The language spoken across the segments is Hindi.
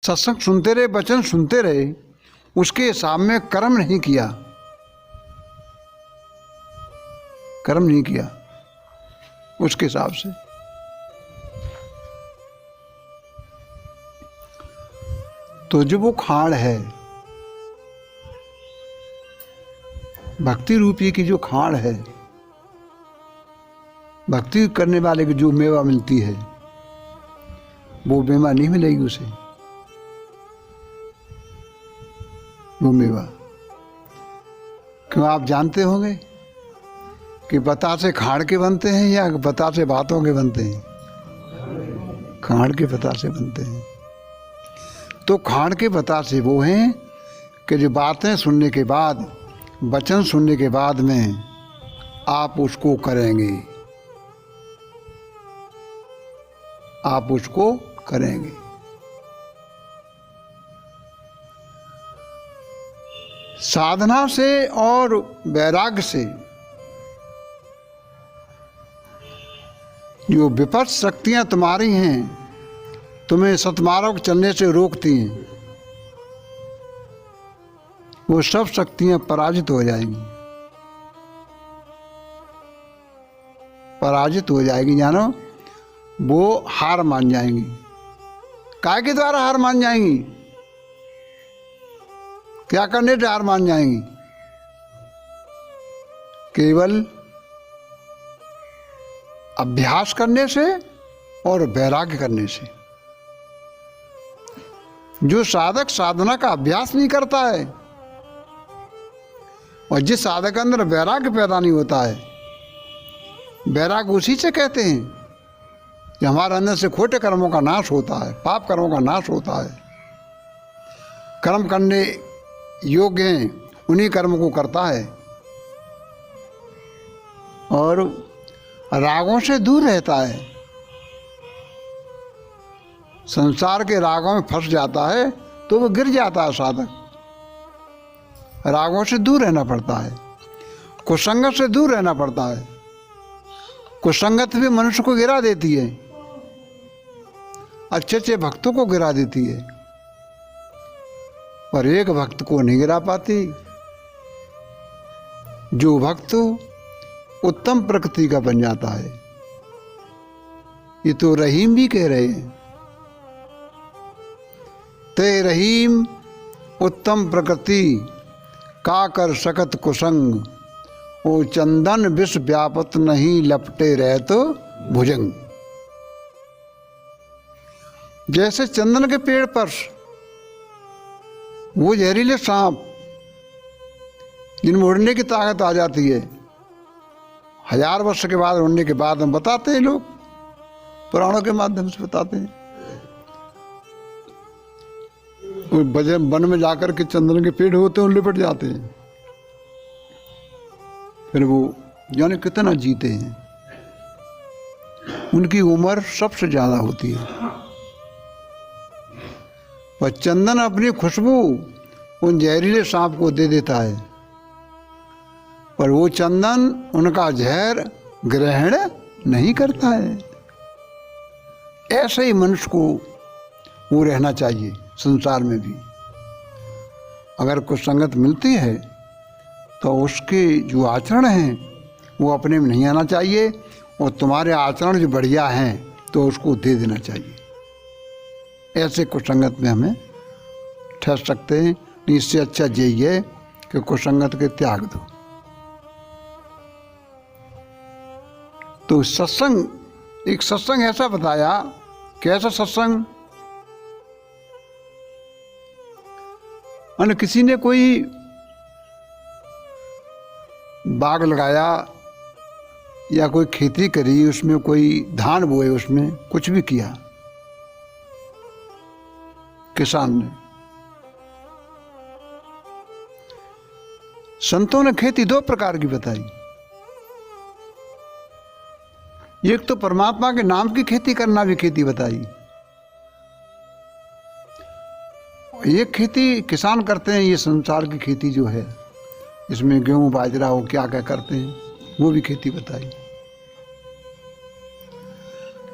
सत्संग सुनते रहे, वचन सुनते रहे, उसके हिसाब में कर्म नहीं किया, कर्म नहीं किया उसके हिसाब से, तो जो वो खाड़ है, भक्ति रूपी की जो खाड़ है, भक्ति करने वाले की जो मेवा मिलती है, वो मेवा नहीं मिलेगी उसे, वो मेवा। क्यों, आप जानते होंगे कि बतासे खाड़ के बनते हैं या बतासे बातों के बनते हैं? खाड़ के बतासे बनते हैं। तो खाड़ के बतासे वो हैं कि जो बातें सुनने के बाद, वचन सुनने के बाद में आप उसको करेंगे, आप उसको करेंगे। साधना से और वैराग्य से जो विपरीत शक्तियां तुम्हारी हैं, तुम्हें सतमार्ग चलने से रोकती हैं, वो सब शक्तियां पराजित हो जाएंगी, पराजित हो जाएगी। जानो, वो हार मान जाएंगी। काय के द्वारा हार मान जाएंगी? क्या करने से हार मान जाएंगी? केवल अभ्यास करने से और वैराग्य करने से। जो साधक साधना का अभ्यास नहीं करता है और जिस साधक के अंदर वैराग्य पैदा नहीं होता है, वैराग्य उसी से कहते हैं कि हमारे अंदर से खोटे कर्मों का नाश होता है, पाप कर्मों का नाश होता है, कर्म करने योग्य हैं उन्हीं कर्म को करता है और रागों से दूर रहता है। संसार के रागों में फंस जाता है तो वो गिर जाता है साधक। रागों से दूर रहना पड़ता है, कुसंगत से दूर रहना पड़ता है। कुसंगत भी मनुष्य को गिरा देती है, अच्छे अच्छे भक्तों को गिरा देती है, पर एक भक्त को नहीं गिरा पाती। जो भक्त उत्तम प्रकृति का बन जाता है। ये तो रहीम भी कह रहे हैं, ते रहीम उत्तम प्रकृति का कर सकत कुसंग, ओ चंदन विष व्यापत नहीं लपटे रह तो भुजंग। जैसे चंदन के पेड़ पर वो जहरीले सांप जिनमें उड़ने की ताकत आ जाती है, 1000 वर्ष के बाद उड़ने के बाद हम बताते हैं, लोग पुराणों के माध्यम से बताते हैं। वन में जाकर के चंदन के पेड़ होते हैं, लिपट जाते हैं, फिर वो जाने कितना जीते हैं, उनकी उम्र सबसे ज्यादा होती है। पर चंदन अपनी खुशबू उन जहरीले सांप को दे देता है, पर वो चंदन उनका जहर ग्रहण नहीं करता है। ऐसे ही मनुष्य को वो रहना चाहिए संसार में भी। अगर कुछ संगत मिलती है तो उसके जो आचरण हैं वो अपने में नहीं आना चाहिए, और तुम्हारे आचरण जो बढ़िया हैं तो उसको दे देना चाहिए। ऐसे कुसंगत में हमें ठहर सकते हैं। इससे अच्छा यही है कि कुसंगत के त्याग दो। तो सत्संग, एक सत्संग ऐसा बताया, कैसा सत्संग? और किसी ने कोई बाग लगाया या कोई खेती करी, उसमें कोई धान बोए, उसमें कुछ भी किया किसान ने। संतों ने खेती 2 प्रकार की बताई। एक तो परमात्मा के नाम की खेती करना भी खेती बताई। एक खेती किसान करते हैं, ये संसार की खेती जो है, इसमें गेहूं बाजरा हो क्या क्या करते हैं, वो भी खेती बताई।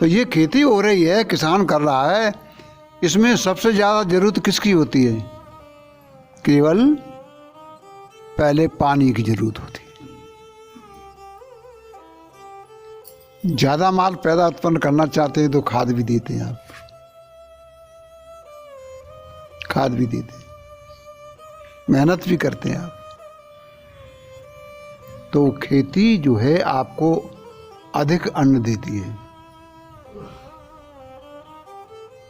तो ये खेती हो रही है, किसान कर रहा है, इसमें सबसे ज़्यादा ज़रूरत किसकी होती है? केवल पहले पानी की ज़रूरत होती है। ज़्यादा माल पैदा उत्पन्न करना चाहते हैं तो खाद भी देते हैं आप, खाद भी देते हैं, मेहनत भी करते हैं आप। तो खेती जो है आपको अधिक अन्न देती है।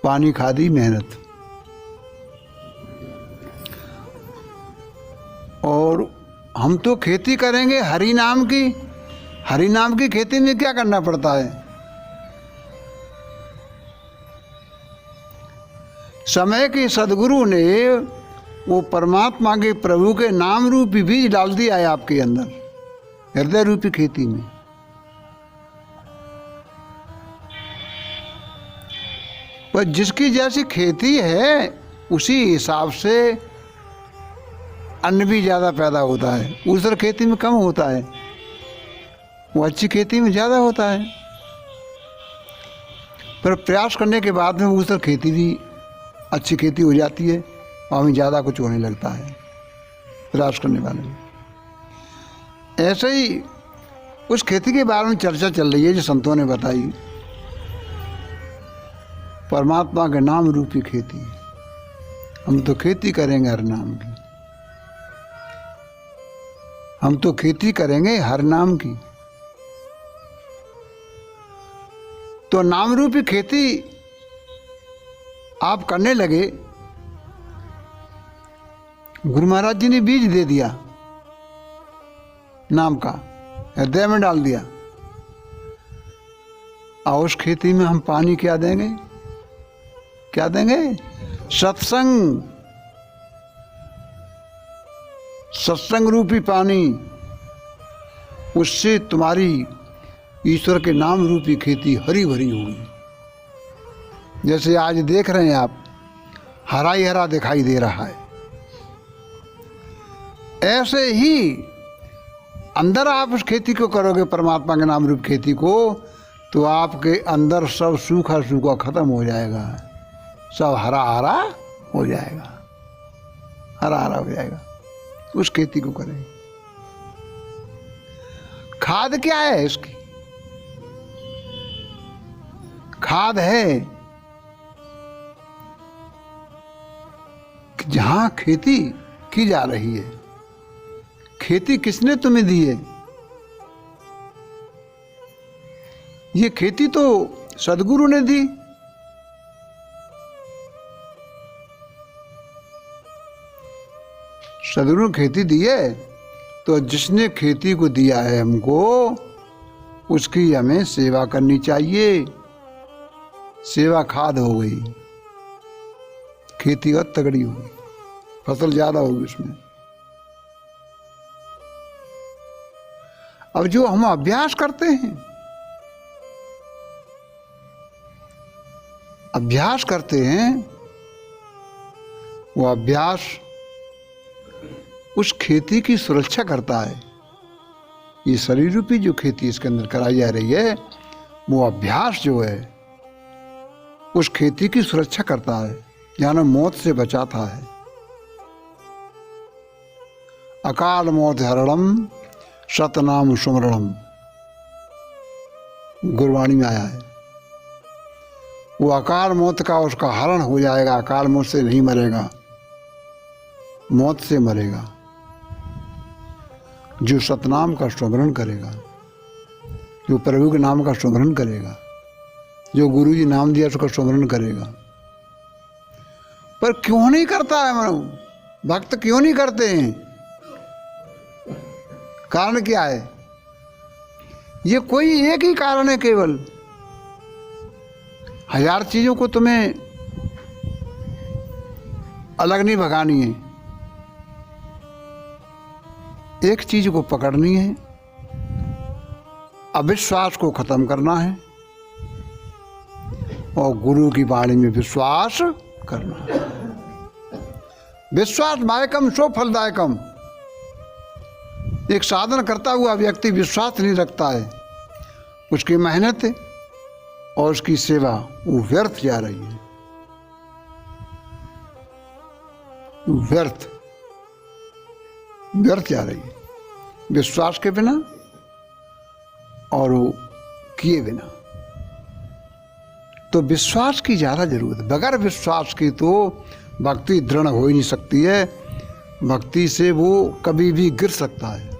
पानी, खादी, मेहनत। और हम तो खेती करेंगे हरि नाम की। हरि नाम की खेती में क्या करना पड़ता है? समय के सदगुरु ने वो परमात्मा के प्रभु के नाम रूपी बीज डाल दिया है आपके अंदर, हृदय रूपी खेती में। पर जिसकी जैसी खेती है उसी हिसाब से अन्न भी ज़्यादा पैदा होता है। दूसरी खेती में कम होता है, वो अच्छी खेती में ज़्यादा होता है। पर प्रयास करने के बाद में दूसरी खेती भी अच्छी खेती हो जाती है, वहाँ में ज़्यादा कुछ होने लगता है प्रयास करने वाले में। ऐसे ही उस खेती के बारे में चर्चा चल रही है जो संतों ने बताई। परमात्मा के नाम रूपी खेती, हम तो खेती करेंगे हर नाम की, हम तो खेती करेंगे हर नाम की। तो नाम रूपी खेती आप करने लगे, गुरु महाराज जी ने बीज दे दिया नाम का, हृदय में डाल दिया। और उस खेती में हम पानी क्या देंगे? क्या देंगे? सत्संग, सत्संग रूपी पानी। उससे तुम्हारी ईश्वर के नाम रूपी खेती हरी भरी होगी। जैसे आज देख रहे हैं आप, हरा ही हरा दिखाई दे रहा है। ऐसे ही अंदर आप उस खेती को करोगे, परमात्मा के नाम रूप खेती को, तो आपके अंदर सब सूखा सूखा खत्म हो जाएगा, सब हरा हरा हो जाएगा, हरा हरा हो जाएगा। उस खेती को करें। खाद क्या है इसकी? खाद है कि जहां खेती की जा रही है, खेती किसने तुम्हें दी है? ये खेती तो सदगुरु ने दी। सदगुरु ने खेती दी है, तो जिसने खेती को दिया है हमको, उसकी हमें सेवा करनी चाहिए। सेवा खाद हो गई, खेती और तगड़ी होगी, फसल ज्यादा होगी उसमें। अब जो हम अभ्यास करते हैं, अभ्यास करते हैं, वो अभ्यास उस खेती की सुरक्षा करता है। ये शरीर रूपी जो खेती इसके अंदर कराई जा रही है, वो अभ्यास जो है उस खेती की सुरक्षा करता है, यानी मौत से बचाता है। अकाल मौत हरणम सतनाम सुमरणम, गुरबाणी में आया है। वो अकाल मौत का उसका हरण हो जाएगा, अकाल मौत से नहीं मरेगा, मौत से मरेगा जो सतनाम का स्मरण करेगा, जो प्रभु के नाम का स्मरण करेगा, जो गुरु जी नाम दिया उसका स्मरण करेगा। पर क्यों नहीं करता है भक्त? क्यों नहीं करते हैं? कारण क्या है? ये कोई एक ही कारण है केवल। हजार चीजों को तुम्हें अलग नहीं भगानी है, एक चीज को पकड़नी है, अविश्वास को खत्म करना है और गुरु की वाणी में विश्वास करना है। विश्वास मायकम सो फलदायकम। एक साधन करता हुआ व्यक्ति विश्वास नहीं रखता है, उसकी मेहनत और उसकी सेवा वो व्यर्थ जा रही है। व्यर्थ व्यर्थ जा रही है, विश्वास के बिना और वो किए बिना। तो विश्वास की ज़्यादा जरूरत है। बगैर विश्वास की तो भक्ति दृढ़ हो ही नहीं सकती है। भक्ति से वो कभी भी गिर सकता है,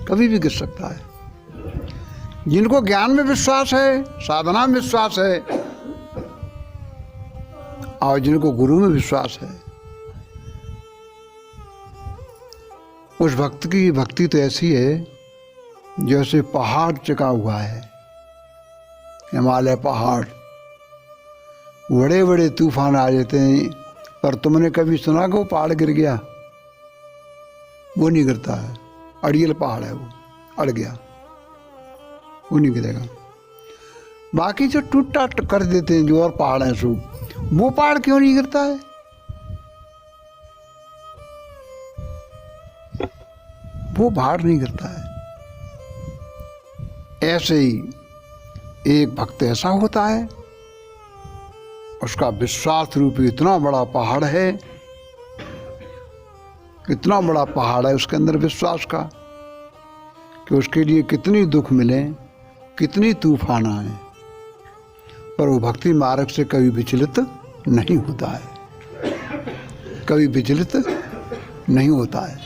कभी भी गिर सकता है। जिनको ज्ञान में विश्वास है, साधना में विश्वास है, और जिनको गुरु में विश्वास है, उस भक्त की भक्ति तो ऐसी है जैसे पहाड़ टिका हुआ है। हिमालय पहाड़, बड़े बड़े तूफान आ जाते हैं, पर तुमने कभी सुना कि वो पहाड़ गिर गया? वो नहीं गिरता है। अड़ियल पहाड़ है, वो अड़ गया, वो नहीं गिरेगा। बाकी जो टूट टाट कर देते हैं जो और पहाड़ हैं सो, वो पहाड़ क्यों नहीं गिरता है? वो पहाड़ नहीं गिरता है। ऐसे ही एक भक्त ऐसा होता है, उसका विश्वास रूपी इतना बड़ा पहाड़ है, इतना बड़ा पहाड़ है उसके अंदर विश्वास का, कि उसके लिए कितनी दुख मिले, कितनी तूफान आए, पर वो भक्ति मार्ग से कभी विचलित नहीं होता है, कभी विचलित नहीं होता है।